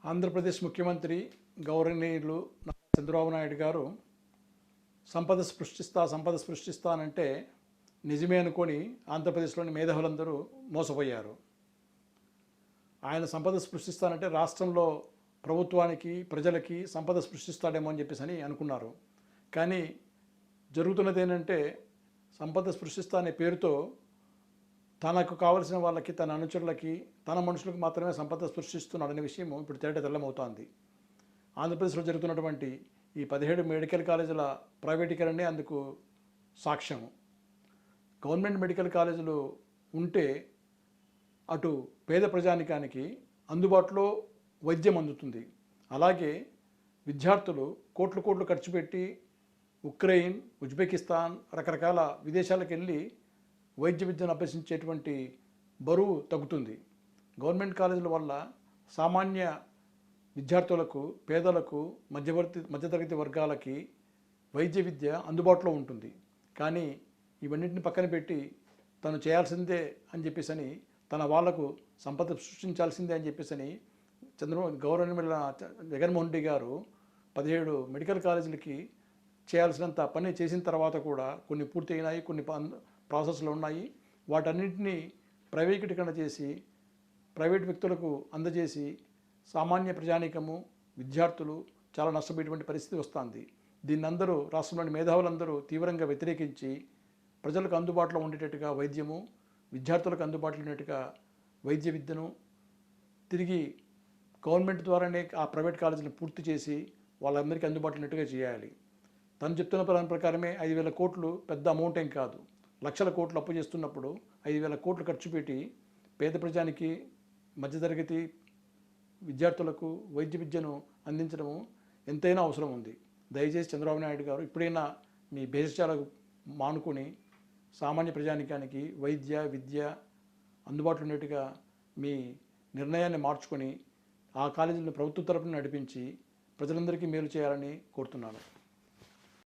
ఆంధ్రప్రదేశ్ ముఖ్యమంత్రి గౌరవనీయులు చంద్రబాబు నాయుడు గారు సంపద సృష్టిస్తానంటే నిజమే అనుకొని ఆంధ్రప్రదేశ్లోని మేధావులందరూ మోసపోయారు. ఆయన సంపద సృష్టిస్తానంటే రాష్ట్రంలో ప్రభుత్వానికి ప్రజలకి సంపద సృష్టిస్తాడేమో అని చెప్పేసి అనుకున్నారు. కానీ జరుగుతున్నది ఏంటంటే సంపద సృష్టిస్తా అనే పేరుతో తనకు కావలసిన వాళ్ళకి, తన అనుచరులకి, తన మనుషులకు మాత్రమే సంపద సృష్టిస్తున్నాడనే విషయం ఇప్పుడు తెల్లమవుతోంది. ఆంధ్రప్రదేశ్లో జరుగుతున్నటువంటి ఈ 17 మెడికల్ కాలేజీల ప్రైవేటీకరణే అందుకు సాక్ష్యం. గవర్నమెంట్ మెడికల్ కాలేజీలు ఉంటే అటు పేద ప్రజానికానికి అందుబాటులో వైద్యం అందుతుంది. అలాగే విద్యార్థులు కోట్లు ఖర్చు పెట్టి ఉక్రెయిన్, ఉజ్బెకిస్తాన్ రకరకాల విదేశాలకు వెళ్ళి వైద్య విద్యను అభ్యసించేటువంటి బరువు తగ్గుతుంది. గవర్నమెంట్ కాలేజీల వల్ల సామాన్య విద్యార్థులకు, పేదలకు, మధ్యతరగతి వర్గాలకి వైద్య విద్య అందుబాటులో ఉంటుంది. కానీ ఇవన్నింటిని పక్కన పెట్టి తను చేయాల్సిందే అని చెప్పేసి, తన వాళ్లకు సంపద సృష్టించాల్సిందే అని చెప్పేసి గౌరవనీయులైన జగన్మోహన్ రెడ్డి గారు 17 మెడికల్ కాలేజీలకి చేయాల్సినంత పని చేసిన తర్వాత కూడా కొన్ని పూర్తి అయినాయి, కొన్ని ప్రాసెస్లో ఉన్నాయి. వాటన్నింటినీ ప్రైవేటీకరణ చేసి ప్రైవేట్ వ్యక్తులకు అందజేసి సామాన్య ప్రజానీకము, విద్యార్థులు చాలా నష్టపోయేటువంటి పరిస్థితి వస్తుంది. దీన్ని అందరూ రాష్ట్రంలోని మేధావులందరూ తీవ్రంగా వ్యతిరేకించి ప్రజలకు అందుబాటులో ఉండేటట్టుగా వైద్యము, విద్యార్థులకు అందుబాటులో ఉండేట్టుగా వైద్య విద్యను తిరిగి గవర్నమెంట్ ద్వారానే ఆ ప్రైవేట్ కాలేజీలను పూర్తి చేసి వాళ్ళందరికీ అందుబాటులో ఉన్నట్టుగా చేయాలి. తను చెప్తున్న ప్లాన్ ప్రకారమే 5,000 కోట్లు పెద్ద అమౌంట్ ఏం కాదు. లక్షల కోట్లు అప్పు చేస్తున్నప్పుడు 5,000 కోట్లు ఖర్చు పెట్టి పేద ప్రజానికి, మధ్యతరగతి విద్యార్థులకు వైద్య విద్యను అందించడము ఎంతైనా అవసరం ఉంది. దయచేసి చంద్రబాబు నాయుడు గారు ఇప్పుడైనా మీ భేషజాలకు మానుకొని సామాన్య ప్రజానికానికి వైద్య విద్య అందుబాటులో ఉన్నట్టుగా మీ నిర్ణయాన్ని మార్చుకొని ఆ కాలేజీలను ప్రభుత్వ తరపున నడిపించి ప్రజలందరికీ మేలు చేయాలని కోరుతున్నాను.